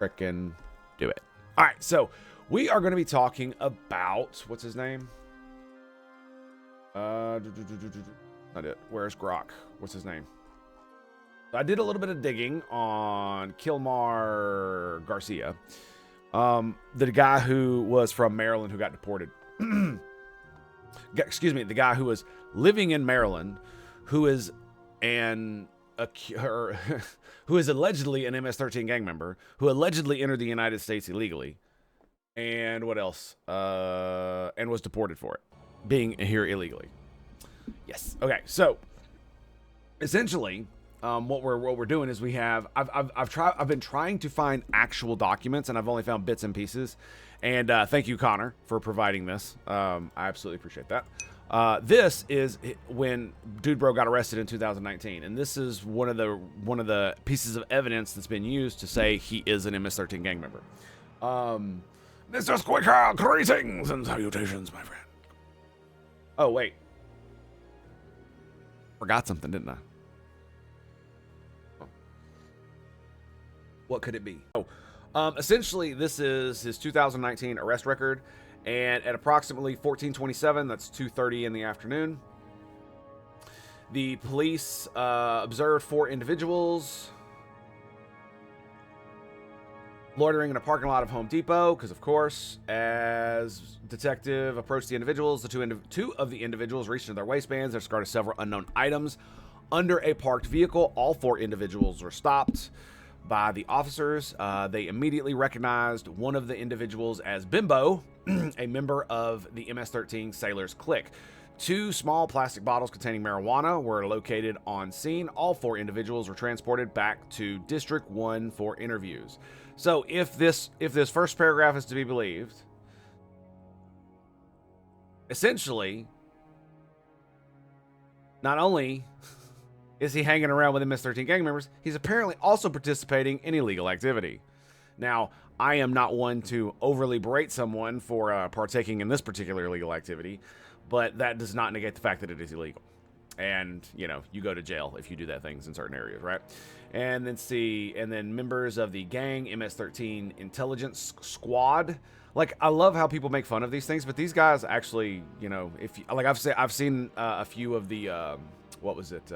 frickin' do it. All right, so we are going to be talking about, what's his name? Not it. Where's Grok? What's his name? I did a little bit of digging on Kilmar Garcia, the guy who was from Maryland who got deported. Excuse me, the guy who was living in Maryland, who is who is allegedly an MS-13 gang member, who allegedly entered the United States illegally, and what else? And was deported for it, being here illegally. Yes. Okay. So essentially, what we're doing is I've been trying to find actual documents, and I've only found bits and pieces. And thank you, Connor, for providing this. I absolutely appreciate that. This is when Dude Bro got arrested in 2019, and this is one of the pieces of evidence that's been used to say he is an MS-13 gang member. Mr. Squicker, greetings and salutations, my friend. Oh wait, forgot something, didn't I? What could it be? Essentially, this is his 2019 arrest record, and at approximately 14:27, that's 2:30 in the afternoon, the police observed 4 individuals loitering in a parking lot of Home Depot, because of course, as detective approached the individuals, the two of the individuals reached into their waistbands and discarded several unknown items under a parked vehicle. All 4 individuals were stopped by the officers. They immediately recognized one of the individuals as Bimbo, a member of the MS-13 Sailors Clique. 2 small plastic bottles containing marijuana were located on scene. All 4 individuals were transported back to District 1 for interviews. So if this first paragraph is to be believed, essentially, not only is he hanging around with MS-13 gang members, he's apparently also participating in illegal activity. Now, I am not one to overly berate someone for partaking in this particular illegal activity, but that does not negate the fact that it is illegal. And, you know, you go to jail if you do that things in certain areas, right? And then members of the gang MS-13 intelligence squad. Like, I love how people make fun of these things, but these guys actually, you know, I've seen a few of the what was it?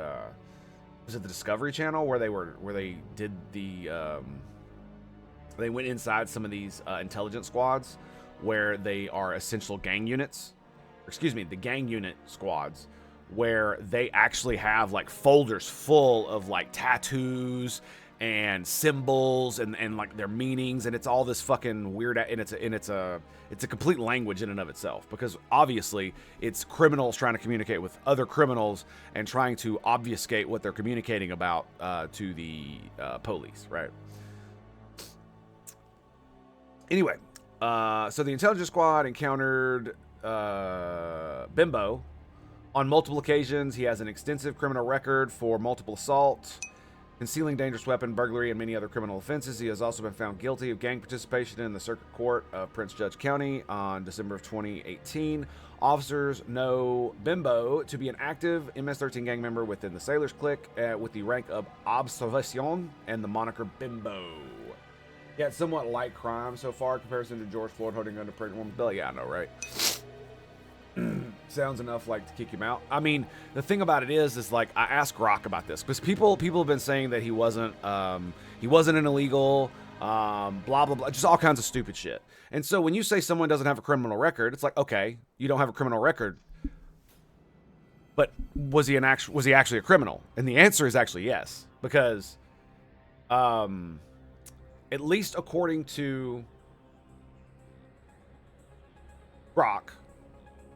Was it the Discovery Channel where they did the they went inside some of these intelligence squads where they are essential gang units, the gang unit squads, where they actually have like folders full of like tattoos and symbols and like their meanings, and it's all this fucking weird, and it's a complete language in and of itself, because obviously it's criminals trying to communicate with other criminals and trying to obfuscate what they're communicating about to the police, right? Anyway, so the intelligence squad encountered Bimbo on multiple occasions. He has an extensive criminal record for multiple assault, concealing dangerous weapon, burglary, and many other criminal offenses. He has also been found guilty of gang participation in the Circuit Court of Prince George County on December of 2018. Officers know Bimbo to be an active MS-13 gang member within the Sailors Clique with the rank of Observation and the moniker Bimbo. Yeah, it's somewhat light crime so far in comparison to George Floyd holding a gun to pregnant woman's belly. Yeah, I know, right? Sounds enough like to kick him out. I mean, the thing about it is like, I asked Grok about this because people have been saying that he wasn't an illegal, blah blah blah, just all kinds of stupid shit. And so when you say someone doesn't have a criminal record, it's like, okay, you don't have a criminal record, but was he actually a criminal? And the answer is actually yes, because at least according to Grok,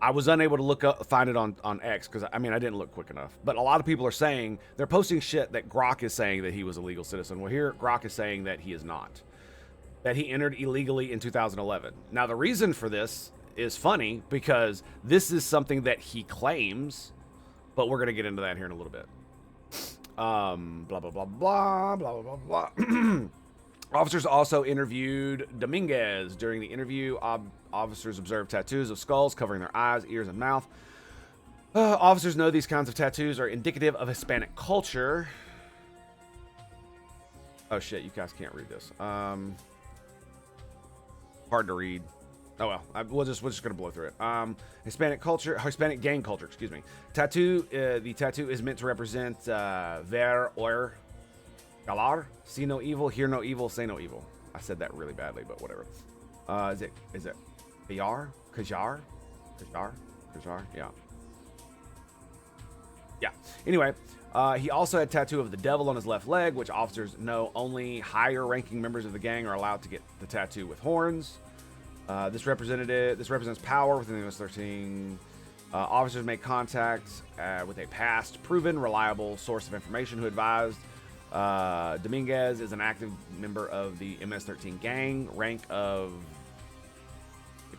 I was unable to find it on X because, I mean, I didn't look quick enough. But a lot of people are saying, they're posting shit that Grok is saying that he was a legal citizen. Well, here, Grok is saying that he is not. That he entered illegally in 2011. Now, the reason for this is funny because this is something that he claims, but we're going to get into that here in a little bit. Blah, blah, blah, blah, blah, blah, blah, blah. Officers also interviewed Dominguez. During the interview, officers observed tattoos of skulls covering their eyes, ears, and mouth. Officers know these kinds of tattoos are indicative of Hispanic culture. Oh shit, you guys can't read this. Hard to read. Oh well, we're just gonna blow through it. Hispanic gang culture. Excuse me. Tattoo. The tattoo is meant to represent ver or galar. See no evil, hear no evil, say no evil. I said that really badly, but whatever. Is it Kajar? Kajar? Yeah. Yeah. Anyway, he also had a tattoo of the devil on his left leg, which officers know only higher-ranking members of the gang are allowed to get the tattoo with horns. This represents power within the MS-13. Officers make contact with a past, proven, reliable source of information who advised Dominguez is an active member of the MS-13 gang, rank of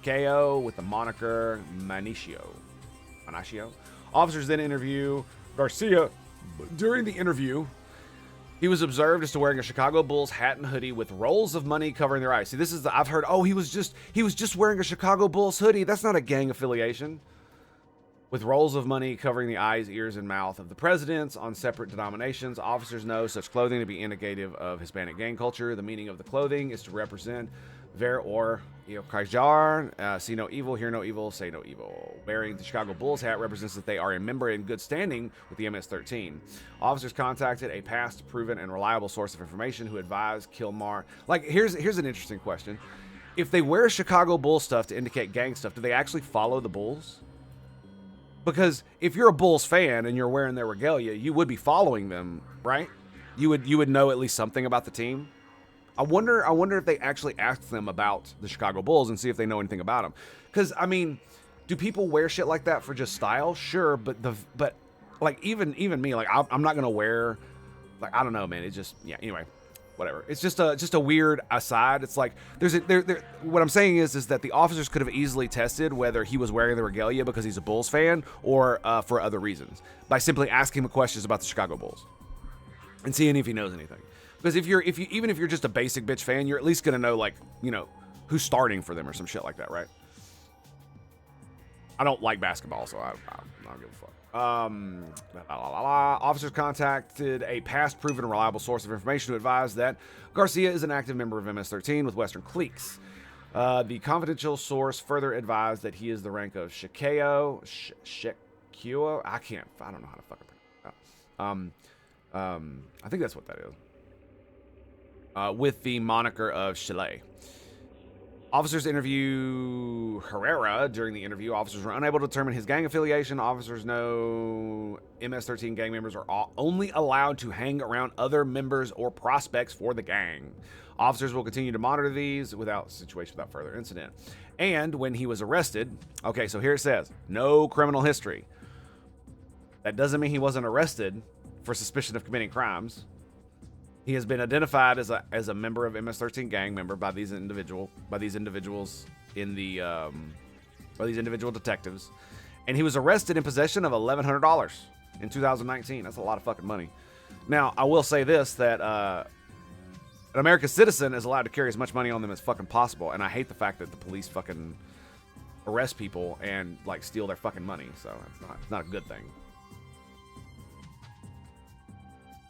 KO with the moniker Manicio. Officers then interview Garcia. During the interview, he was observed as to wearing a Chicago Bulls hat and hoodie with rolls of money covering their eyes. See, this is I've heard, oh, he was just wearing a Chicago Bulls hoodie. That's not a gang affiliation. With rolls of money covering the eyes, ears, and mouth of the presidents on separate denominations. Officers know such clothing to be indicative of Hispanic gang culture. The meaning of the clothing is to represent ver or Kajar, see no evil, hear no evil, say no evil. Wearing the Chicago Bulls hat represents that they are a member in good standing with the MS-13. Officers contacted a past, proven, and reliable source of information who advised Kilmar. Like, here's an interesting question. If they wear Chicago Bulls stuff to indicate gang stuff, do they actually follow the Bulls? Because if you're a Bulls fan and you're wearing their regalia, you would be following them, right? You would know at least something about the team. I wonder if they actually asked them about the Chicago Bulls and see if they know anything about them. Because I mean, do people wear shit like that for just style? Sure, but like even me, like I'm not gonna wear, like, I don't know, man. It's just, yeah. Anyway, whatever. It's just a weird aside. It's like what I'm saying is that the officers could have easily tested whether he was wearing the regalia because he's a Bulls fan or for other reasons by simply asking him questions about the Chicago Bulls and seeing if he knows anything. Because even if you're just a basic bitch fan, you're at least gonna know, like, you know, who's starting for them or some shit like that, right? I don't like basketball, so I don't give a fuck. Officers contacted a past, proven, and reliable source of information to advise that Garcia is an active member of MS-13 with Western cliques. The confidential source further advised that he is the rank of Shikeo. I don't know how to fucking pronounce that. I think that's what that is. With the moniker of Chile. Officers interview Herrera. During the interview, officers were unable to determine his gang affiliation. Officers know MS-13 gang members are only allowed to hang around other members or prospects for the gang. Officers will continue to monitor these without further incident. And when he was arrested, okay, so here it says, no criminal history. That doesn't mean he wasn't arrested for suspicion of committing crimes. He has been identified as a member of MS-13 gang member by these individual detectives, and he was arrested in possession of $1,100 in 2019. That's a lot of fucking money. Now, I will say this, that an American citizen is allowed to carry as much money on them as fucking possible, and I hate the fact that the police fucking arrest people and, like, steal their fucking money. So it's not a good thing.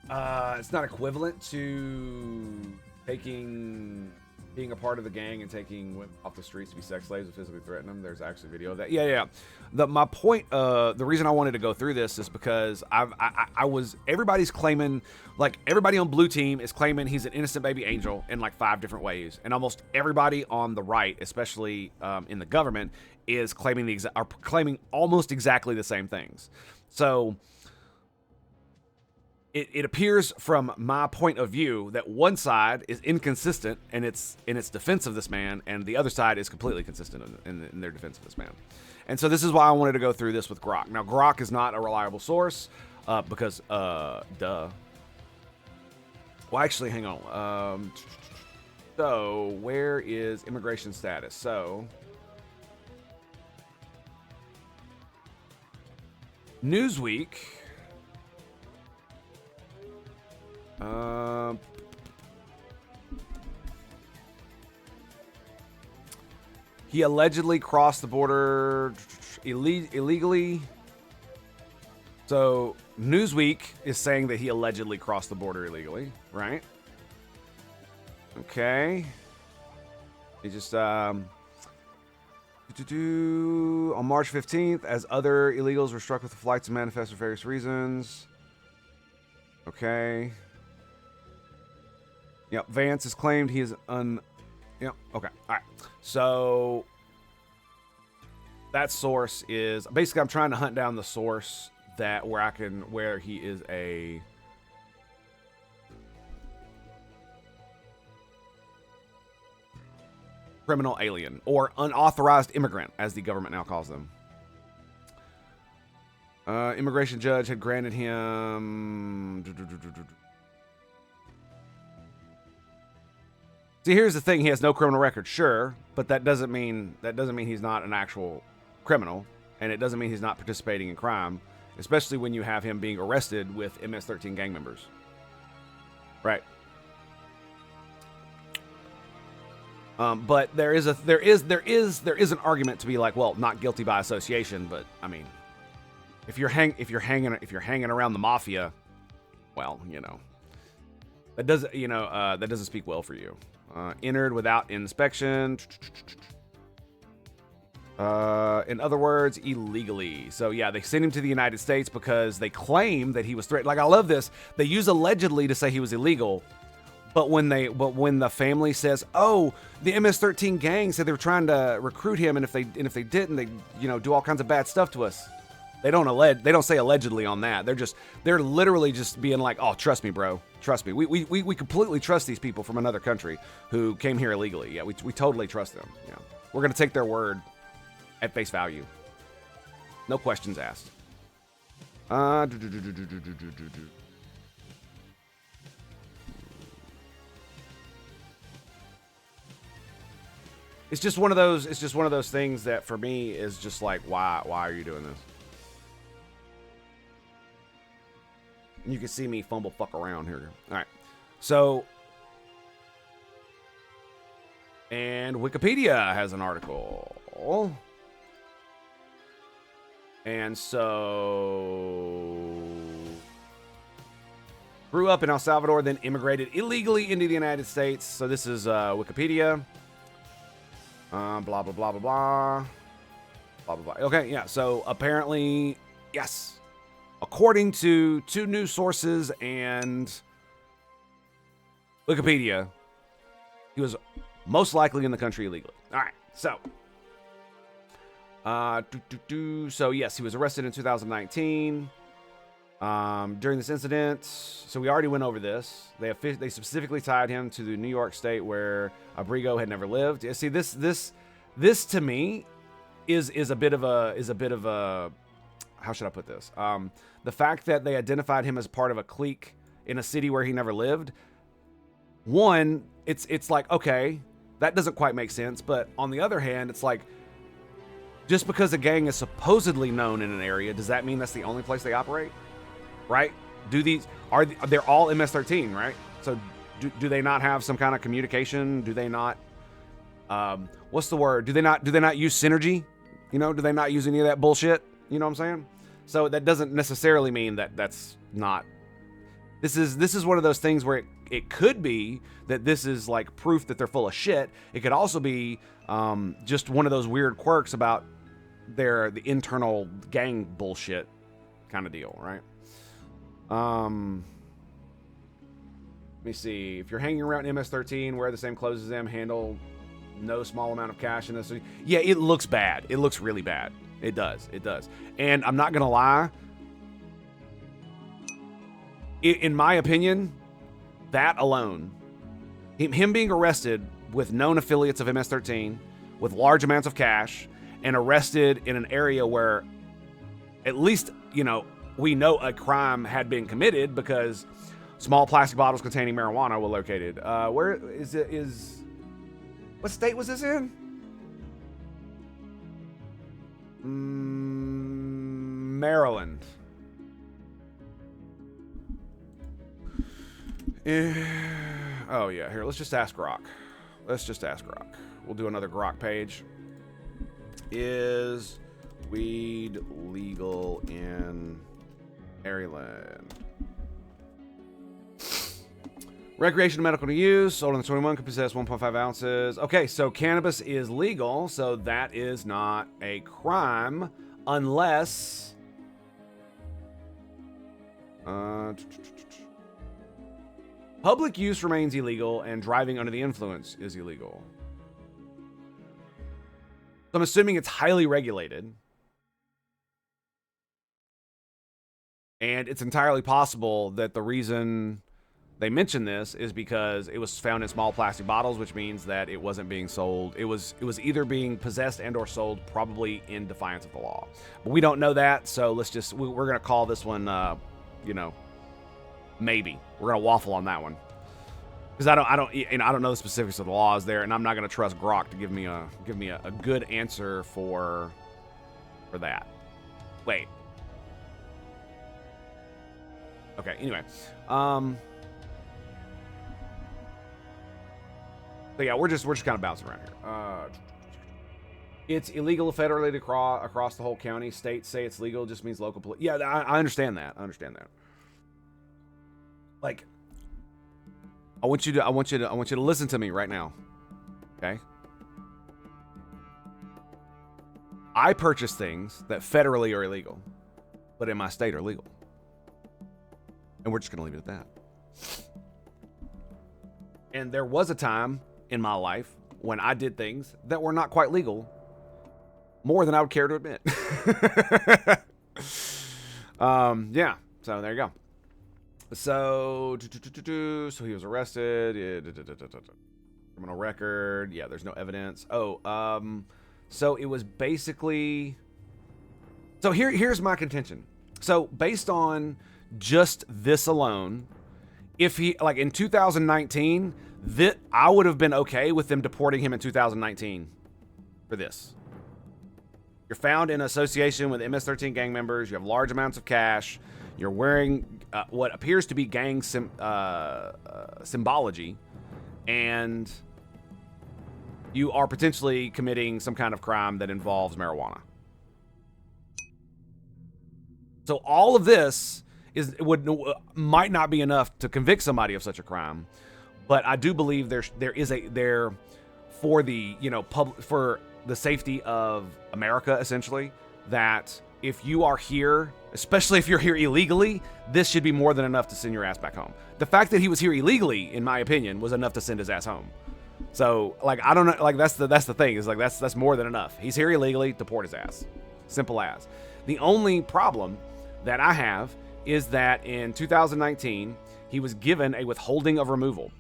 It's not equivalent to being a part of the gang and taking women off the streets to be sex slaves and physically threaten them. There's actually video of that. Yeah. My point, the reason I wanted to go through this is because everybody's claiming, like, everybody on Blue Team is claiming he's an innocent baby angel in like 5 different ways, and almost everybody on the right, especially in the government, is claiming claiming almost exactly the same things. So it appears from my point of view that one side is inconsistent in its defense of this man, and the other side is completely consistent in their defense of this man. And so this is why I wanted to go through this with Grok. Now, Grok is not a reliable source because, duh. Well, actually, hang on. So, where is immigration status? So, Newsweek. He allegedly crossed the border illegally. So Newsweek is saying that he allegedly crossed the border illegally, right? Okay. He just on March 15th, as other illegals were struck with the flights and manifest for various reasons. Okay. Yep. Vance has claimed he is Yep. Okay. All right. So that source is basically I'm trying to hunt down the source that where he is a criminal alien or unauthorized immigrant, as the government now calls them. Immigration judge had granted him. See, here's the thing: he has no criminal record, sure, but that doesn't mean he's not an actual criminal, and it doesn't mean he's not participating in crime, especially when you have him being arrested with MS-13 gang members. Right. But there is an argument to be like, well, not guilty by association, but I mean, if you're hanging around the mafia, well, you know, that doesn't speak well for you. Entered without inspection. In other words, illegally. So yeah, they sent him to the United States because they claim that he was threatened. Like, I love this. They use allegedly to say he was illegal. But when the family says, "Oh, the MS-13 gang said they were trying to recruit him, and if they didn't, they do all kinds of bad stuff to us." They don't say allegedly on that. They're literally just being like, "Oh, trust me, bro. Trust me. We completely trust these people from another country who came here illegally. Yeah, we totally trust them. Yeah, we're gonna take their word at face value. No questions asked." It's just one of those things that for me is just like, why are you doing this? And you can see me fumble fuck around here. All right. So, and Wikipedia has an article. And so, grew up in El Salvador, then immigrated illegally into the United States. So this is Wikipedia. Blah, blah, blah, blah, blah. Blah, blah, blah. Okay, yeah. So apparently, yes. According to two news sources and Wikipedia, he was most likely in the country illegally. All right, so. So yes, he was arrested in 2019. During this incident, so we already went over this. They specifically tied him to the New York State where Abrego had never lived. See, this to me is a bit of a how should I put this? The fact that they identified him as part of a clique in a city where he never lived. One, it's like, okay, that doesn't quite make sense. But on the other hand, it's like, just because a gang is supposedly known in an area, does that mean that's the only place they operate? Right? They're all MS-13, right? So do they not have some kind of communication? Do they not, what's the word? Do they not use synergy? Do they not use any of that bullshit? You know what I'm saying? So that doesn't necessarily mean that that's not, this is one of those things where it could be that this is like proof that they're full of shit. It could also be, just one of those weird quirks about the internal gang bullshit kind of deal, right? Let me see. If you're hanging around MS-13, wear the same clothes as them, handle no small amount of cash in this. Yeah, it looks bad. It looks really bad. It does. And I'm not gonna lie. In my opinion, that alone, him being arrested with known affiliates of MS-13, with large amounts of cash, and arrested in an area where, at least, we know a crime had been committed because small plastic bottles containing marijuana were located. Where is what state was this in? Maryland. Oh yeah, here, let's just ask Grok. We'll do another Grok page. Is weed legal in Maryland? Recreational medical use, older than 21, can possess 1.5 ounces. Okay, so cannabis is legal, so that is not a crime unless... public use remains illegal and driving under the influence is illegal. So I'm assuming it's highly regulated. And it's entirely possible that the reason they mentioned this is because it was found in small plastic bottles, which means that it wasn't being sold. It was either being possessed and or sold, probably in defiance of the law. But we don't know that, so we're gonna call this one, maybe. We're gonna waffle on that one because I don't know the specifics of the laws there, and I'm not gonna trust Grok to give me a good answer for that. Wait. Okay. Anyway. So yeah, we're just kind of bouncing around here. It's illegal federally across the whole county. States say it's legal, just means local police. Yeah, I understand that. I understand that. Like, I want you to listen to me right now. Okay? I purchase things that federally are illegal, but in my state are legal. And we're just going to leave it at that. And there was a time in my life when I did things that were not quite legal, more than I would care to admit. Yeah, so there you go. So he was arrested. Criminal record. Yeah, there's no evidence. So it was basically... So here's my contention. So based on just this alone, if he, like in 2019, I would have been okay with them deporting him in 2019 for this. You're found in association with MS-13 gang members. You have large amounts of cash. You're wearing what appears to be gang symbology, and you are potentially committing some kind of crime that involves marijuana. So all of this might not be enough to convict somebody of such a crime, but I do believe there is for the for the safety of America, essentially, that if you are here, especially if you're here illegally, this should be more than enough to send your ass back home. The fact that he was here illegally, in my opinion, was enough to send his ass home. So, like, I don't know, like, that's the thing, is like, that's more than enough. He's here illegally, deport his ass. Simple as. The only problem that I have is that in 2019, he was given a withholding of removal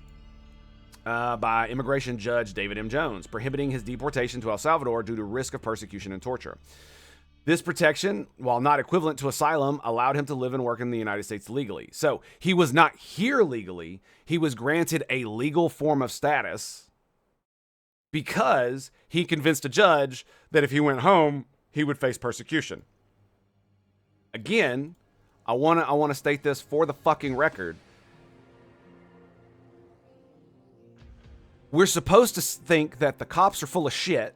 by immigration judge David M. Jones, prohibiting his deportation to El Salvador due to risk of persecution and torture. This protection, while not equivalent to asylum, allowed him to live and work in the United States legally. So he was not here legally. He was granted a legal form of status because he convinced a judge that if he went home, he would face persecution. Again, I want to state this for the fucking record. We're supposed to think that the cops are full of shit,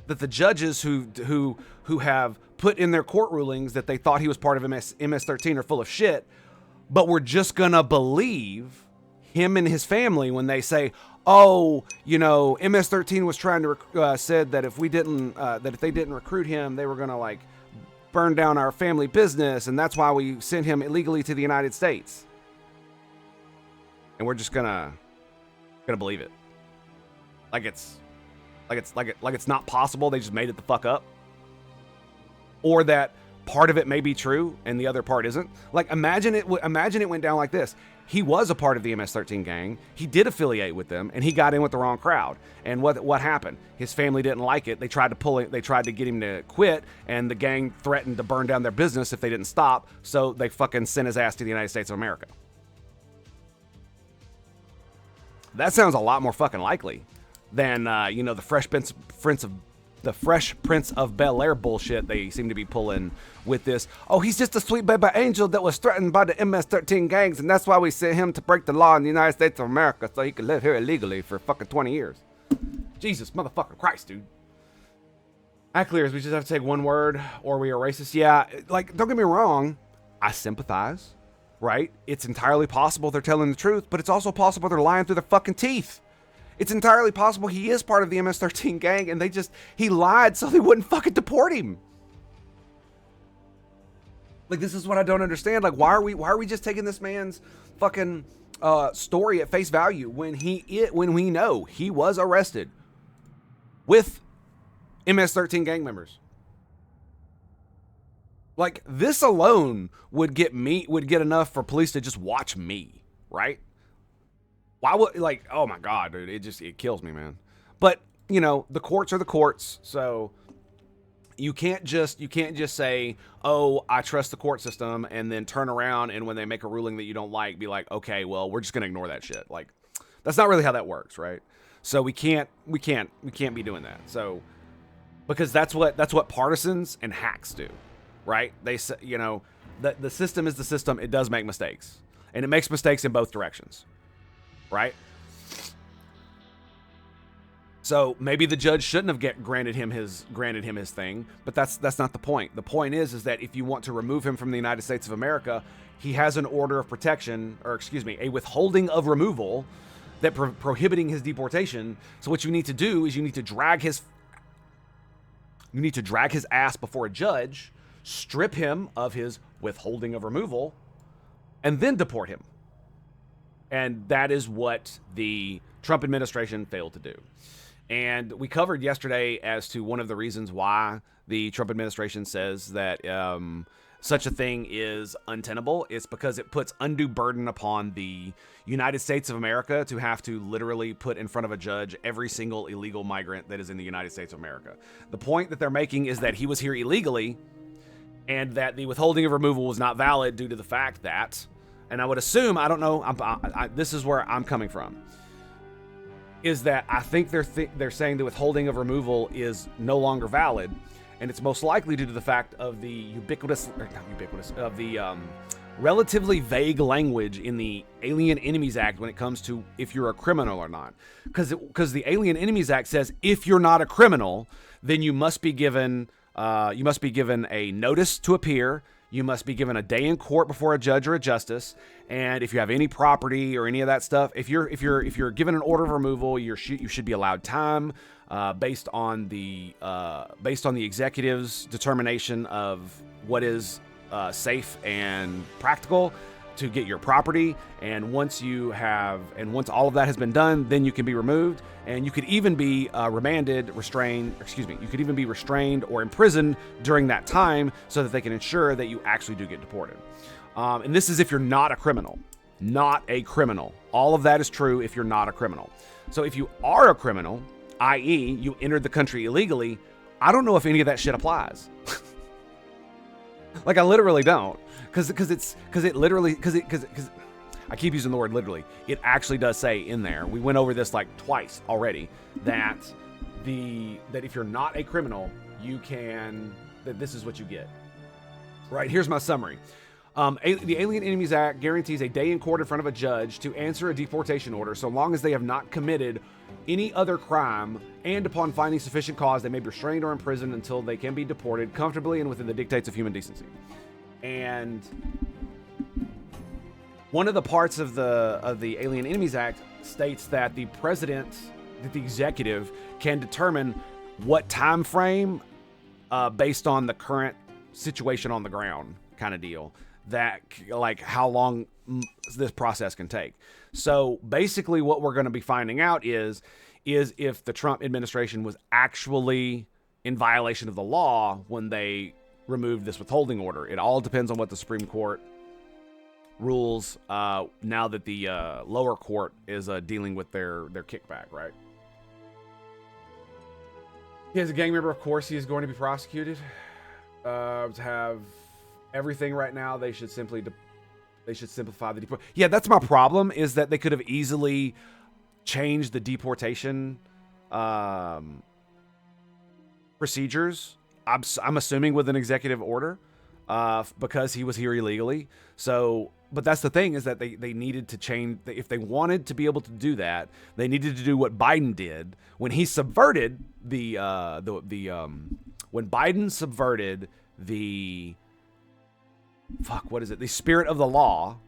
that the judges who have put in their court rulings that they thought he was part of MS-13 are full of shit, but we're just gonna believe him and his family when they say, oh, MS-13 was trying to said that if they didn't recruit him, they were gonna like burn down our family business, and that's why we sent him illegally to the United States. And we're just gonna believe it. Like it's not possible they just made it the fuck up. Or that part of it may be true and the other part isn't. Like, imagine it went down like this. He was a part of the MS-13 gang. He did affiliate with them, and he got in with the wrong crowd. And what happened? His family didn't like it. They tried to get him to quit, and the gang threatened to burn down their business if they didn't stop. So they fucking sent his ass to the United States of America. That sounds a lot more fucking likely than the Fresh Prince of Bel-Air bullshit they seem to be pulling with this. Oh, he's just a sweet baby angel that was threatened by the MS-13 gangs, and that's why we sent him to break the law in the United States of America so he could live here illegally for fucking 20 years. Jesus motherfucking Christ, dude. That clears. We just have to take one word or we are racist. Yeah, like, don't get me wrong. I sympathize. right? It's entirely possible they're telling the truth, but it's also possible they're lying through their fucking teeth. It's entirely possible he is part of the MS-13 gang and he lied so they wouldn't fucking deport him. Like, this is what I don't understand. Like, why are we just taking this man's fucking story at face value when we know he was arrested with MS-13 gang members? Like, this alone would get enough for police to just watch me, right? Why would, like, oh my God, dude, it kills me, man. But, you know, the courts are the courts, so you can't just say, oh, I trust the court system, and then turn around and when they make a ruling that you don't like, be like, okay, well, we're just gonna ignore that shit. Like, that's not really how that works, right? So we can't be doing that. So, because that's what partisans and hacks do, right? They say, you know, the system is the system. It does make mistakes, and it makes mistakes in both directions, right? So maybe the judge shouldn't have granted him his thing, but that's not the point. The point is that if you want to remove him from the United States of America, he has an order of protection, or excuse me, a withholding of removal that prohibiting his deportation. So what you need to do is you need to drag his ass before a judge, strip him of his withholding of removal, and then deport him. And that is what the Trump administration failed to do. And we covered yesterday as to one of the reasons why the Trump administration says that such a thing is untenable. It's because it puts undue burden upon the United States of America to have to literally put in front of a judge every single illegal migrant that is in the United States of America. The point that they're making is that he was here illegally and that the withholding of removal was not valid due to the fact that, and I would assume, I don't know, this is where I'm coming from, is that I think they're saying the withholding of removal is no longer valid, and it's most likely due to the fact of the relatively vague language in the Alien Enemies Act when it comes to if you're a criminal or not. Because the Alien Enemies Act says if you're not a criminal, then you must be given a notice to appear. You must be given a day in court before a judge or a justice, and if you have any property or any of that stuff, if you're given an order of removal, you should be allowed time based on the executive's determination of what is safe and practical to get your property. And once all of that has been done, then you can be removed, and you could even be restrained or imprisoned during that time so that they can ensure that you actually do get deported. And this is if you're not a criminal. Not a criminal. All of that is true if you're not a criminal. So if you are a criminal, i.e. you entered the country illegally, I don't know if any of that shit applies. Like, I literally don't. Because I keep using the word literally. It actually does say in there, we went over this like twice already, that if you're not a criminal, that this is what you get. Right, here's my summary. The Alien Enemies Act guarantees a day in court in front of a judge to answer a deportation order so long as they have not committed any other crime, and upon finding sufficient cause, they may be restrained or imprisoned until they can be deported comfortably and within the dictates of human decency. And one of the parts of the Alien Enemies Act states that the executive can determine what time frame, based on the current situation on the ground, kind of deal, that like how long this process can take. So basically, what we're going to be finding out is if the Trump administration was actually in violation of the law when they removed this withholding order. It all depends on what the Supreme Court rules now that the lower court is dealing with their kickback, right? He is a gang member, of course. He is going to be prosecuted. To have everything right now, they should simplify the deportation. Yeah, that's my problem, is that they could have easily changed the deportation procedures. I'm assuming with an executive order, because he was here illegally. So, but that's the thing, is that they needed to change. If they wanted to be able to do that, they needed to do what Biden did when he subverted the spirit of the law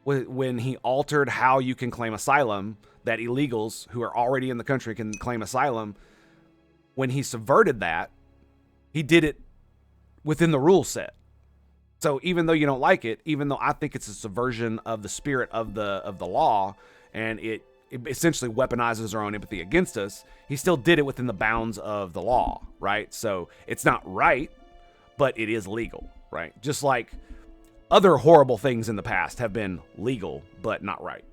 when he altered how you can claim asylum, that illegals who are already in the country can claim asylum. When he subverted that, he did it within the rule set. So even though you don't like it, even though I think it's a subversion of the spirit of the law, and it essentially weaponizes our own empathy against us, he still did it within the bounds of the law, right? So it's not right, but it is legal, right? Just like other horrible things in the past have been legal, but not right.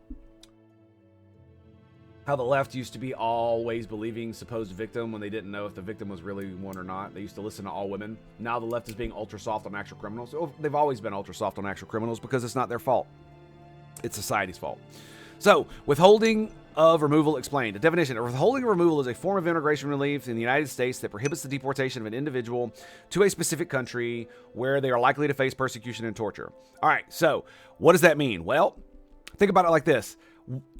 How the left used to be always believing supposed victim when they didn't know if the victim was really one or not. They used to listen to all women. Now the left is being ultra soft on actual criminals. They've always been ultra soft on actual criminals because it's not their fault. It's society's fault. So, withholding of removal explained. The definition of withholding of removal is a form of immigration relief in the United States that prohibits the deportation of an individual to a specific country where they are likely to face persecution and torture. All right, so what does that mean? Well, think about it like this.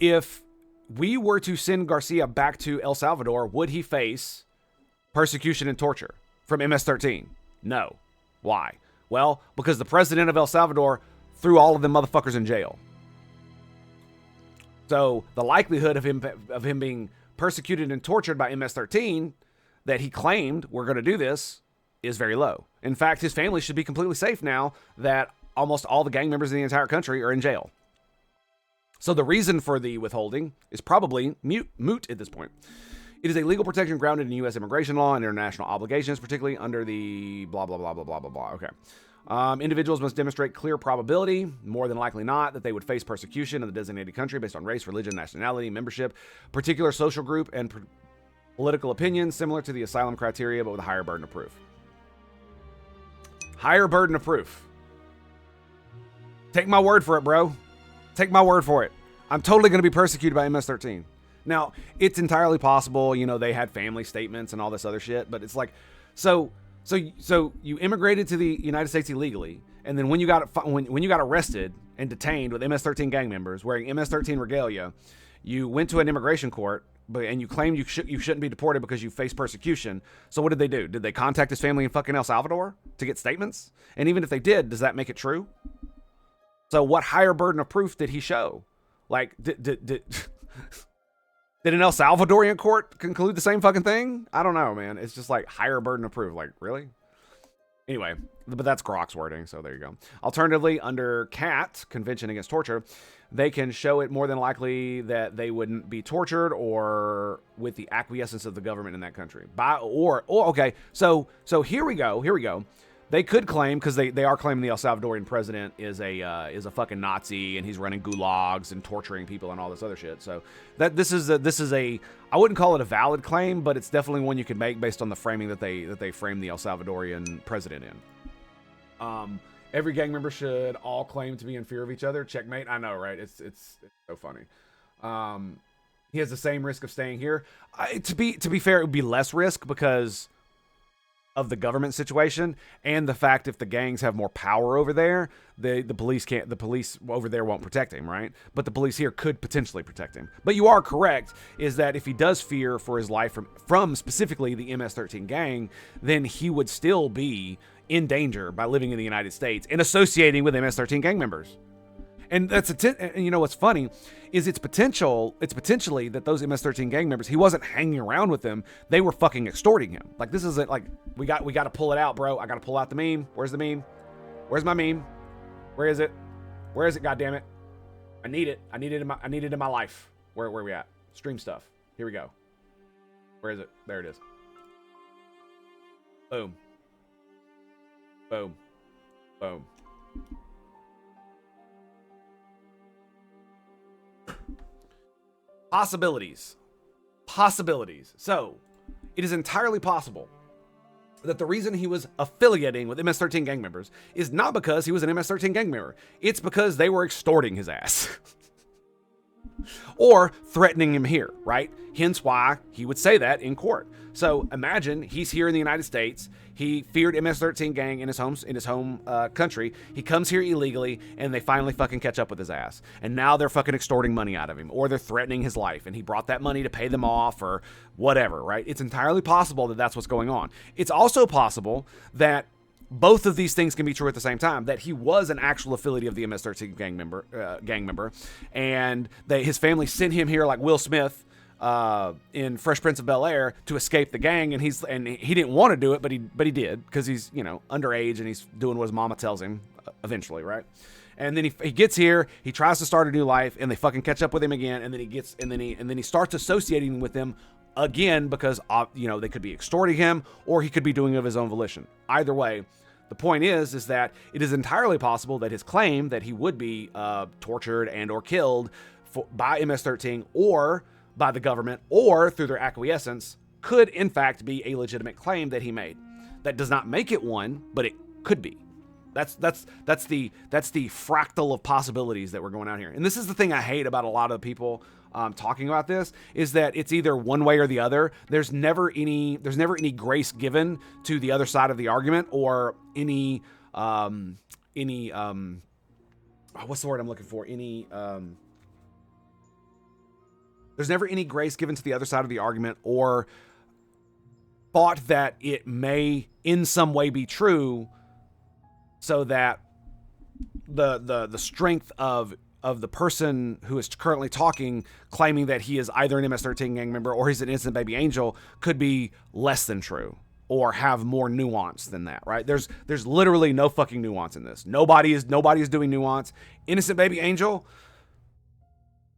If we were to send Garcia back to El Salvador, would he face persecution and torture from MS-13? No. Why? Well, because the president of El Salvador threw all of them motherfuckers in jail. So the likelihood of him being persecuted and tortured by MS-13 that he claimed we're going to do this is very low. In fact, his family should be completely safe now that almost all the gang members in the entire country are in jail. So the reason for the withholding is probably moot at this point. It is a legal protection grounded in U.S. immigration law and international obligations, particularly under the blah, blah, blah, blah, blah, blah, blah. Okay. Individuals must demonstrate clear probability, more than likely not, that they would face persecution in the designated country based on race, religion, nationality, membership, particular social group, and political opinion, similar to the asylum criteria, but with a higher burden of proof. Higher burden of proof. Take my word for it, bro. Take my word for it. I'm totally going to be persecuted by MS-13. Now, it's entirely possible, you know, they had family statements and all this other shit, but it's like, so you immigrated to the United States illegally, and then when you got arrested and detained with MS-13 gang members wearing MS-13 regalia, you went to an immigration court, and you claimed you shouldn't be deported because you face persecution. So what did they do? Did they contact his family in fucking El Salvador to get statements? And even if they did, does that make it true? So what higher burden of proof did he show? Like, did an El Salvadorian court conclude the same fucking thing? I don't know, man. It's just like higher burden of proof. Like, really? Anyway, but that's Grok's wording, so there you go. Alternatively, under CAT, Convention Against Torture, they can show it more than likely that they wouldn't be tortured or with the acquiescence of the government in that country. Okay, so here we go. They could claim, because they are claiming the El Salvadorian president is a fucking Nazi and he's running gulags and torturing people and all this other shit. So that this is a I wouldn't call it a valid claim, but it's definitely one you could make based on the framing that they framed the El Salvadorian president in. Every gang member should all claim to be in fear of each other. Checkmate. I know, right? It's so funny. He has the same risk of staying here. To be fair, it would be less risk because of the government situation and the fact if the gangs have more power over there, the police over there won't protect him, right? But the police here could potentially protect him. But you are correct, is that if he does fear for his life from specifically the MS-13 gang, then he would still be in danger by living in the United States and associating with MS-13 gang members. And and you know what's funny is it's potentially that those MS-13 gang members, he wasn't hanging around with them, they were fucking extorting him. Like, this is like we got to pull it out, bro. I got to pull out the meme. Where's the meme? Where's my meme? Where is it? Where is it? God damn it! I need it. I need it in my life. Where we at? Stream stuff. Here we go. Where is it? There it is. Boom. Boom. Boom. Possibilities. So, it is entirely possible that the reason he was affiliating with MS-13 gang members is not because he was an MS-13 gang member. It's because they were extorting his ass. Or threatening him here, right? Hence why he would say that in court. So imagine he's here in the United States. He feared MS-13 gang in his home country. He comes here illegally, and they finally fucking catch up with his ass. And now they're fucking extorting money out of him, or they're threatening his life, and he brought that money to pay them off, or whatever, right? It's entirely possible that that's what's going on. It's also possible that both of these things can be true at the same time. That he was an actual affiliate of the MS-13 gang member, and that his family sent him here like Will Smith in Fresh Prince of Bel-Air to escape the gang, and he didn't want to do it, but he did, because he's, you know, underage and he's doing what his mama tells him eventually, right? And then he gets here, he tries to start a new life, and they fucking catch up with him again, and then he starts associating with them again, because you know, they could be extorting him, or he could be doing it of his own volition. Either way, the point is that it is entirely possible that his claim that he would be tortured and or killed by MS-13 or by the government or through their acquiescence could in fact be a legitimate claim that he made. That does not make it one, but it could be. That's the fractal of possibilities that we're going out here. And this is the thing I hate about a lot of people talking about this, is that it's either one way or the other. There's never any grace given to the other side of the argument, or any what's the word I'm looking for? There's never any grace given to the other side of the argument, or thought that it may in some way be true, so that the strength of the person who is currently talking, claiming that he is either an MS-13 gang member or he's an innocent baby angel, could be less than true or have more nuance than that, right? There's literally no fucking nuance in this. Nobody is doing nuance. Innocent baby angel,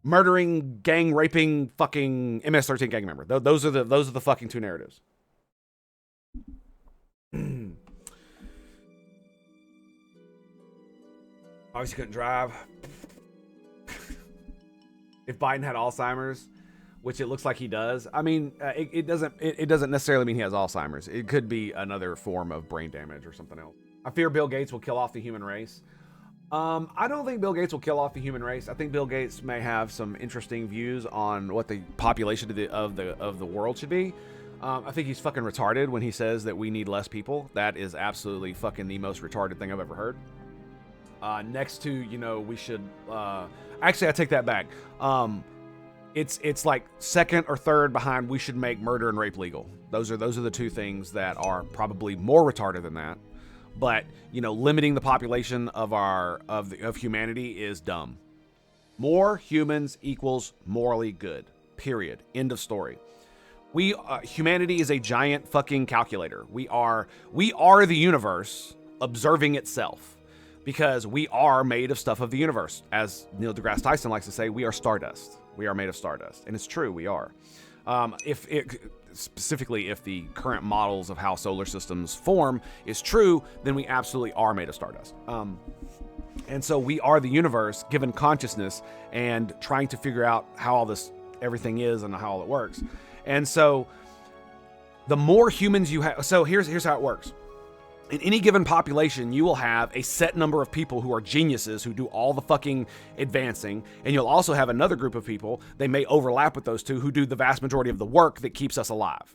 murdering, gang raping, fucking MS-13 gang member. Those are the fucking two narratives. Obviously couldn't drive. If Biden had Alzheimer's, which it looks like he does, I mean, it doesn't necessarily mean he has Alzheimer's. It could be another form of brain damage or something else. I fear Bill Gates will kill off the human race. I don't think Bill Gates will kill off the human race. I think Bill Gates may have some interesting views on what the population of the world should be. I think he's fucking retarded when he says that we need less people. That is absolutely fucking the most retarded thing I've ever heard. Next to, you know, we should, actually I take that back. It's like second or third behind we should make murder and rape legal. Those are the two things that are probably more retarded than that. But, you know, limiting the population of humanity is dumb. More humans equals morally good. Period. End of story. Humanity is a giant fucking calculator. We are the universe observing itself, because we are made of stuff of the universe. As Neil deGrasse Tyson likes to say, we are stardust. We are made of stardust. And it's true, we are. Specifically, if the current models of how solar systems form is true, then we absolutely are made of stardust. And so we are the universe given consciousness and trying to figure out how everything is and how all it works. And so the more humans you have, so here's how it works. In any given population, you will have a set number of people who are geniuses who do all the fucking advancing, and you'll also have another group of people, they may overlap with those two, who do the vast majority of the work that keeps us alive,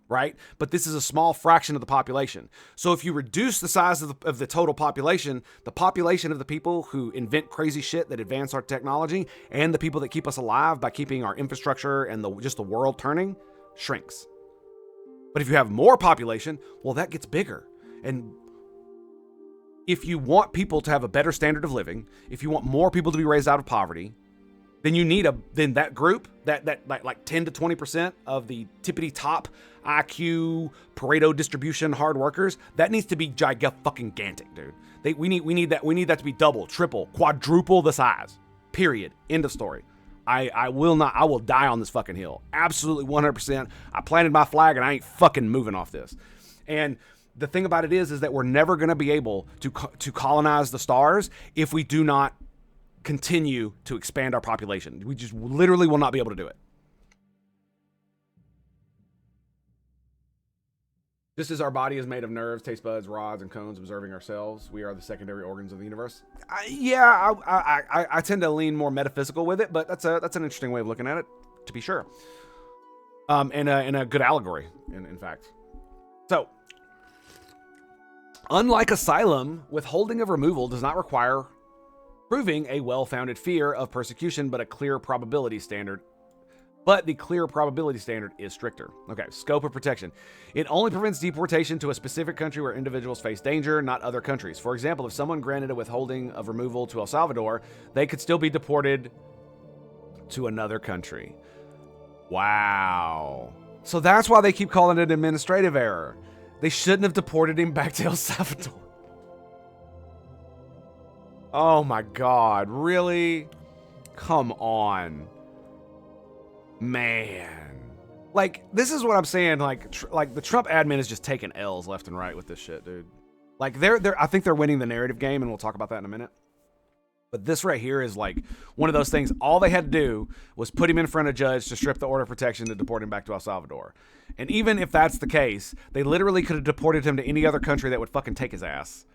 right? But this is a small fraction of the population. So if you reduce the size of the total population, the population of the people who invent crazy shit that advance our technology, and the people that keep us alive by keeping our infrastructure and just the world turning, shrinks. But if you have more population, well, that gets bigger. And if you want people to have a better standard of living, if you want more people to be raised out of poverty, then you need then that group, that like 10 to 20% of the tippity top IQ Pareto distribution hard workers, that needs to be gigantic, dude. We need that to be double, triple, quadruple the size. Period. End of story. I will die on this fucking hill. Absolutely 100%. I planted my flag and I ain't fucking moving off this. And the thing about it is that we're never going to be able to colonize the stars if we do not continue to expand our population. We just literally will not be able to do it. Just as our body is made of nerves, taste buds, rods, and cones observing ourselves, we are the secondary organs of the universe. I tend to lean more metaphysical with it, but that's an interesting way of looking at it, to be sure. And a good allegory, in fact. So, unlike asylum, withholding of removal does not require proving a well-founded fear of persecution, but a clear probability standard. but the clear probability standard is stricter. Okay, scope of protection. It only prevents deportation to a specific country where individuals face danger, not other countries. For example, if someone granted a withholding of removal to El Salvador, they could still be deported to another country. Wow. So that's why they keep calling it an administrative error. They shouldn't have deported him back to El Salvador. Oh my God, really? Come on. Man. Like, this is what I'm saying. Like the Trump admin is just taking L's left and right with this shit, dude. Like, I think they're winning the narrative game, and we'll talk about that in a minute. But this right here is like one of those things. All they had to do was put him in front of a judge to strip the order of protection to deport him back to El Salvador. And even if that's the case, they literally could have deported him to any other country that would fucking take his ass.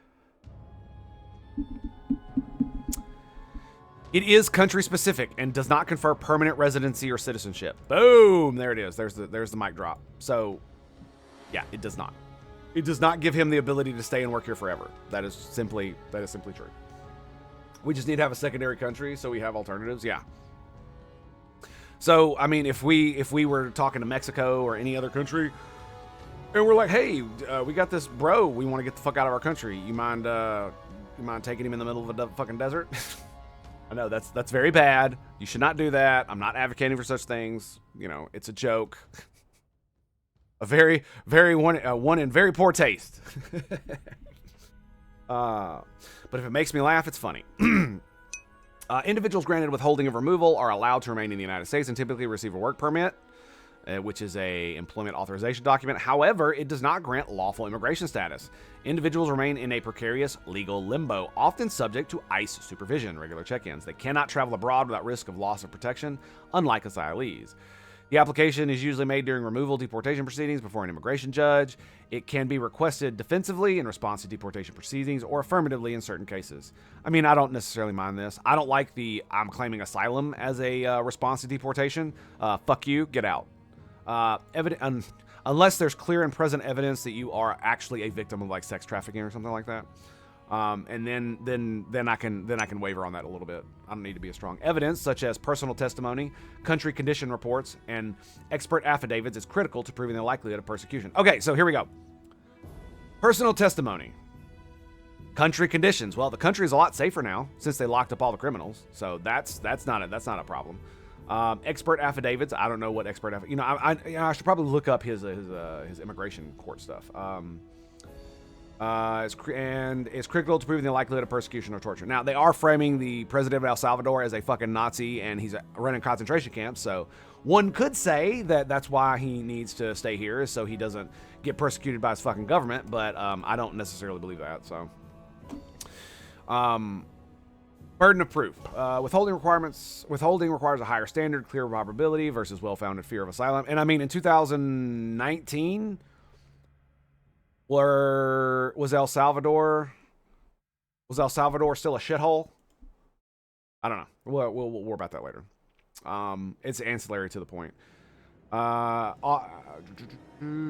It is country specific and does not confer permanent residency or citizenship. Boom! There it is. There's the mic drop. So, yeah, it does not. It does not give him the ability to stay and work here forever. That is simply true. We just need to have a secondary country so we have alternatives. Yeah. So, I mean, if we were talking to Mexico or any other country, and we're like, hey, we got this bro, we want to get the fuck out of our country. You mind taking him in the middle of a fucking desert? I know that's very bad. You should not do that. I'm not advocating for such things. You know, it's a joke. A very one in very poor taste. But if it makes me laugh, it's funny. Individuals granted withholding of removal are allowed to remain in the United States and typically receive a work permit, which is a employment authorization document. However, it does not grant lawful immigration status. Individuals remain in a precarious legal limbo, often subject to ICE supervision, regular check-ins. They cannot travel abroad without risk of loss of protection, unlike asylees. The application is usually made during removal deportation proceedings before an immigration judge. It can be requested defensively in response to deportation proceedings or affirmatively in certain cases. I mean, I don't necessarily mind this. I don't like the I'm claiming asylum as a response to deportation. Fuck you, get out. Unless there's clear and present evidence that you are actually a victim of like sex trafficking or something like that. And then I can waver on that a little bit. I don't need to be a strong evidence, such as personal testimony, country condition reports, and expert affidavits is critical to proving the likelihood of persecution. Okay, so here we go. Personal testimony. Country conditions. Well, the country is a lot safer now since they locked up all the criminals, so that's not a problem. Expert affidavits. I don't know what expert affidavit. I should probably look up his immigration court stuff. It's critical to proving the likelihood of persecution or torture. Now, they are framing the president of El Salvador as a fucking Nazi, and he's running concentration camps, so one could say that that's why he needs to stay here, is so he doesn't get persecuted by his fucking government, but I don't necessarily believe that, so. Burden of proof. Withholding requires a higher standard, clear probability versus well-founded fear of asylum. And I mean, in 2019... Was El Salvador still a shithole? I don't know. We'll worry about that later. It's ancillary to the point.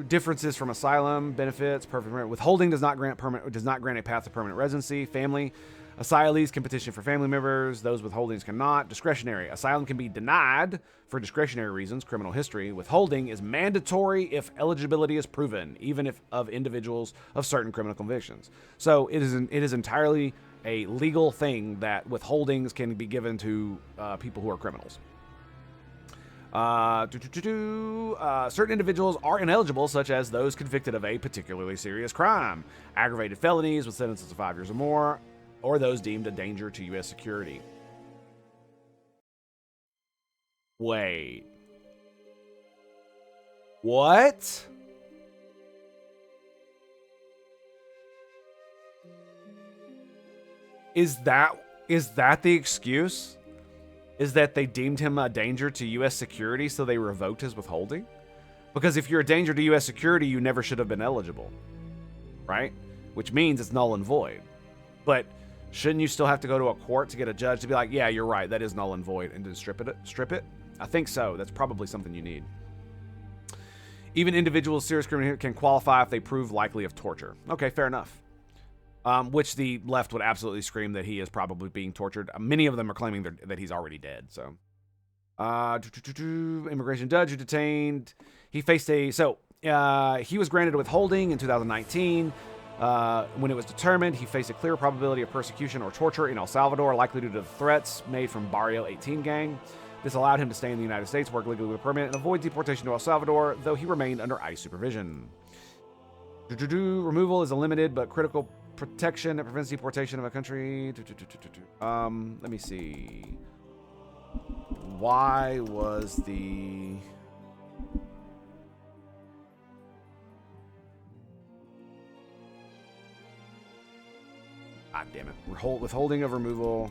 Differences from asylum benefits. Perfect. Withholding does not grant a path to permanent residency. Family. Asylees can petition for family members. Those withholdings cannot. Discretionary. Asylum can be denied for discretionary reasons, criminal history. Withholding is mandatory if eligibility is proven, even if of individuals of certain criminal convictions. So it is entirely a legal thing that withholdings can be given to people who are criminals. Certain individuals are ineligible, such as those convicted of a particularly serious crime, aggravated felonies with sentences of 5 years or more, or those deemed a danger to U.S. security. Wait. What? Is that the excuse? Is that they deemed him a danger to U.S. security, so they revoked his withholding? Because if you're a danger to U.S. security, you never should have been eligible, right? Which means it's null and void. But shouldn't you still have to go to a court to get a judge to be like, yeah, you're right, that is null and void, and to strip it? I think so. That's probably something you need. Even individuals serious criminal can qualify if they prove likely of torture. Okay, fair enough. Which the left would absolutely scream that he is probably being tortured. Many of them are claiming that he's already dead. So, Immigration judge who detained. He faced he was granted withholding in 2019. When it was determined he faced a clear probability of persecution or torture in El Salvador, likely due to the threats made from Barrio 18 gang. This allowed him to stay in the United States, work legally with a permit, and avoid deportation to El Salvador, though he remained under ICE supervision. Removal is a limited but critical protection that prevents deportation of a country. Let me see. Why was the... God damn it. Withholding of removal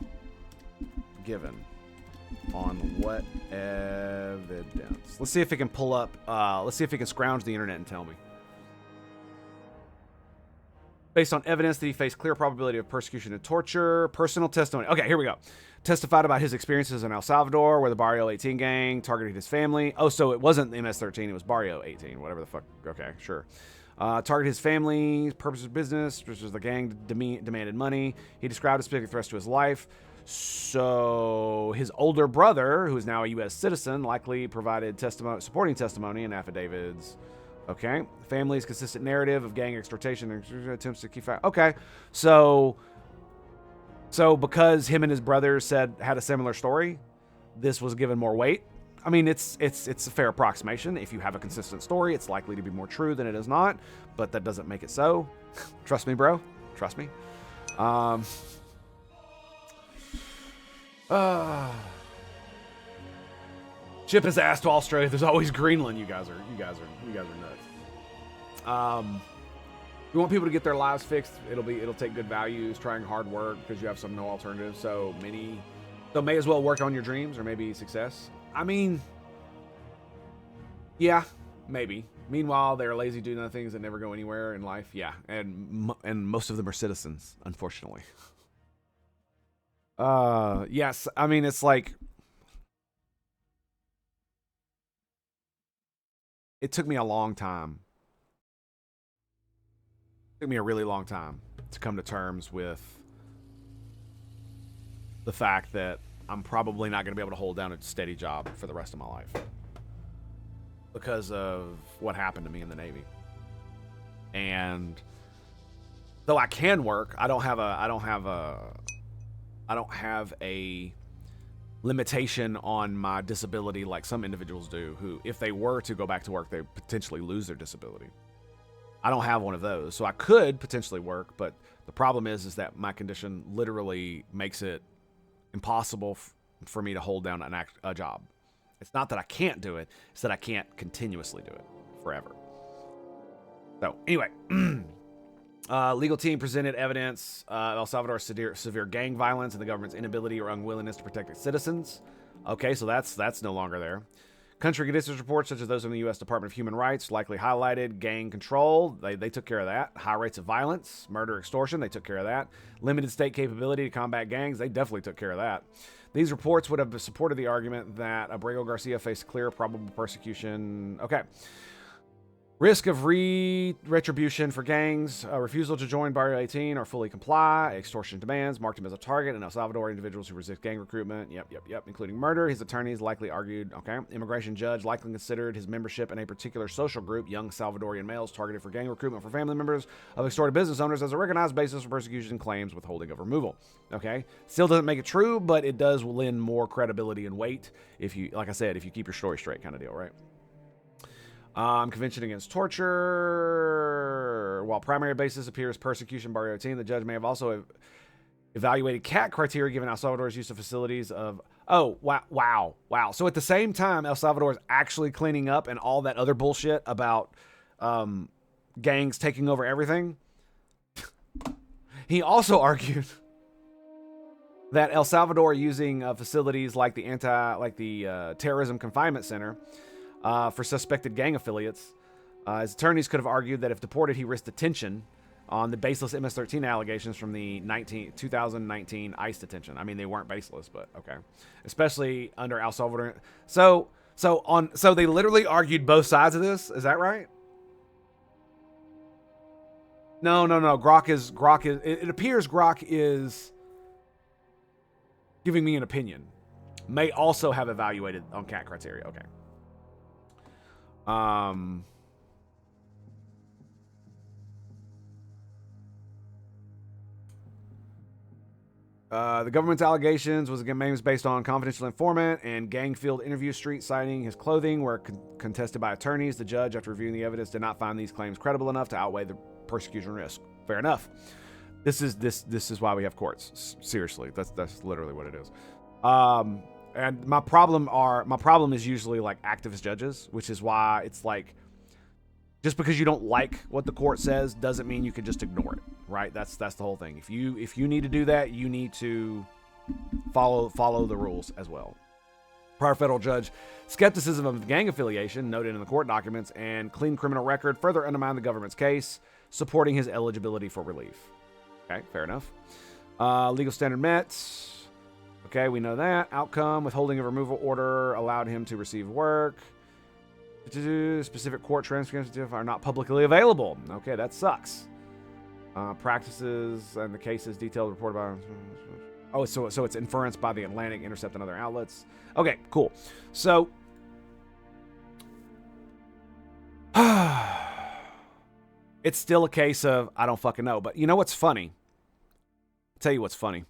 given on what evidence? Let's see if it can pull up. Let's see if it can scrounge the internet and tell me. Based on evidence that he faced clear probability of persecution and torture. Personal testimony. Okay, here we go. Testified about his experiences in El Salvador, where the Barrio 18 gang targeted his family. Oh, so it wasn't MS-13, it was Barrio 18, whatever the fuck. Okay, sure. Targeted his family, purpose of business, which was the gang demanded money. He described specific threats to his life. So his older brother, who is now a U.S. citizen, likely provided supporting testimony and affidavits. Okay. Family's consistent narrative of gang extortation and attempts to keep fire. Okay. So because him and his brother had a similar story, this was given more weight. I mean, it's a fair approximation. If you have a consistent story, it's likely to be more true than it is not, but that doesn't make it so. Trust me, bro. Trust me. Ship his ass to Australia. There's always Greenland. You guys are nuts. You want people to get their lives fixed. It'll take good values, trying hard work because you have no alternative. So may as well work on your dreams or maybe success. I mean, yeah, maybe. Meanwhile, they're lazy, do nothing things that never go anywhere in life. Yeah, and most of them are citizens, unfortunately. Yes, I mean, it's like, it took me a long time. It took me a really long time to come to terms with the fact that I'm probably not going to be able to hold down a steady job for the rest of my life because of what happened to me in the Navy. And though I can work, I don't have a limitation on my disability like some individuals do, who, if they were to go back to work, they potentially lose their disability. I don't have one of those, so I could potentially work, but the problem is that my condition literally makes it impossible for me to hold down a job. It's not that I can't do it, it's that I can't continuously do it forever. So anyway, legal team presented evidence of El Salvador's severe gang violence and the government's inability or unwillingness to protect its citizens. Okay, so that's no longer there. Country conditions reports, such as those from the U.S. Department of Human Rights, likely highlighted gang control. They took care of that. High rates of violence, murder, extortion, they took care of that. Limited state capability to combat gangs, they definitely took care of that. These reports would have supported the argument that Abrego Garcia faced clear probable persecution. Okay. Risk of retribution for gangs, refusal to join Barrio 18 or fully comply, extortion demands, marked him as a target in El Salvador, individuals who resist gang recruitment, yep, including murder. His attorneys likely argued, okay, immigration judge likely considered his membership in a particular social group, young Salvadorian males targeted for gang recruitment for family members of extorted business owners, as a recognized basis for persecution claims withholding of removal. Okay, still doesn't make it true, but it does lend more credibility and weight if you, like I said, if you keep your story straight kind of deal, right? Convention against torture. While primary basis appears persecution Barrio 18, the judge may have also evaluated CAT criteria given El Salvador's use of facilities of... Oh, wow. So at the same time, El Salvador is actually cleaning up and all that other bullshit about gangs taking over everything. He also argued that El Salvador using facilities like the terrorism confinement center for suspected gang affiliates. His attorneys could have argued that if deported, he risked detention on the baseless MS-13 allegations from the 2019 ICE detention. I mean, they weren't baseless, but okay. Especially under El Salvador. So they literally argued both sides of this. Is that right? No. Grok is. It appears Grok is giving me an opinion. may also have evaluated on CAT criteria. Okay. The government's allegations was based on confidential informant and gang field interview street citing his clothing were contested by attorneys. The judge, after reviewing the evidence, did not find these claims credible enough to outweigh the persecution risk. Fair enough. This is why we have courts. Seriously, that's literally what it is. And my problem is usually like activist judges, which is why it's like, just because you don't like what the court says doesn't mean you can just ignore it, right? That's the whole thing. If you need to do that, you need to follow the rules as well. Prior federal judge skepticism of gang affiliation noted in the court documents and clean criminal record further undermined the government's case, supporting his eligibility for relief. Okay, fair enough. Legal standard met. Okay, we know that. Outcome, withholding of removal order allowed him to receive work. Specific court transcripts are not publicly available. Okay, that sucks. Practices and the cases detailed reported by... Oh, so it's inference by the Atlantic, Intercept, and other outlets. Okay, cool. So... it's still a case of, I don't fucking know. But you know what's funny? I'll tell you what's funny.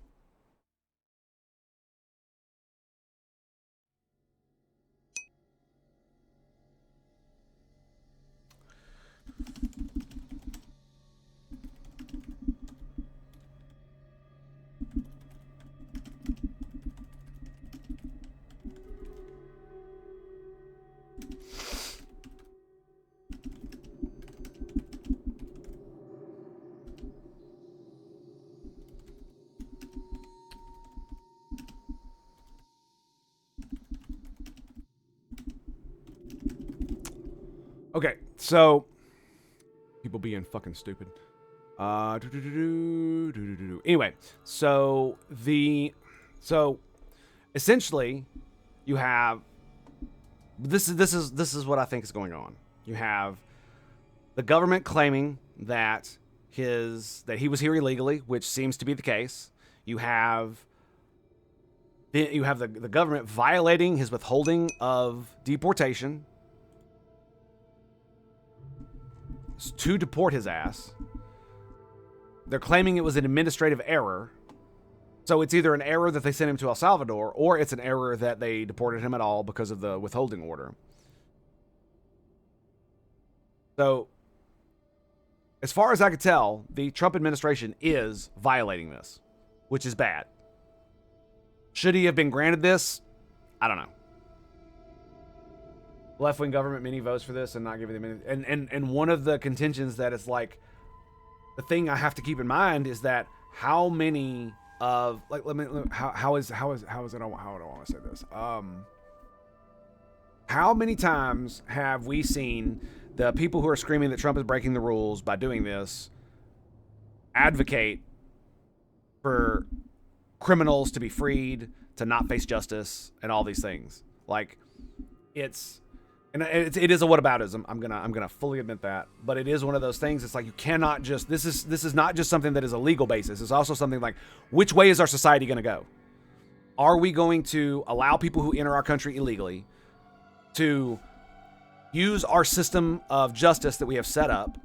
Okay, so people being fucking stupid. Anyway, so essentially, you have this is what I think is going on. You have the government claiming that he was here illegally, which seems to be the case. You have the government violating his withholding of deportation to deport his ass. They're claiming it was an administrative error. So it's either an error that they sent him to El Salvador, or it's an error that they deported him at all because of the withholding order. So, as far as I could tell, the Trump administration is violating this, which is bad. Should he have been granted this? I don't know. Left-wing government many votes for this and not giving them any, and one of the contentions that it's like, the thing I have to keep in mind is that how many of, like, how do I want to say this? How many times have we seen the people who are screaming that Trump is breaking the rules by doing this advocate for criminals to be freed, to not face justice, and all these things? Like, it is a whataboutism. I'm gonna fully admit that, but it is one of those things. It's like, you cannot just, this is not just something that is a legal basis. It's also something like, which way is our society gonna go? Are we going to allow people who enter our country illegally to use our system of justice that we have set up?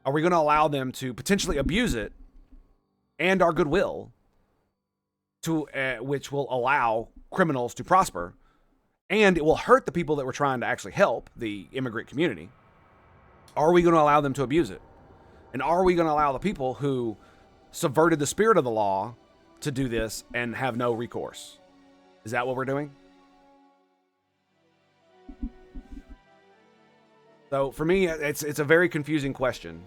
Are we going to allow them to potentially abuse it and our goodwill, to which will allow criminals to prosper? And it will hurt the people that we're trying to actually help, the immigrant community. Are we going to allow them to abuse it? And are we going to allow the people who subverted the spirit of the law to do this and have no recourse? Is that what we're doing? So for me, it's a very confusing question.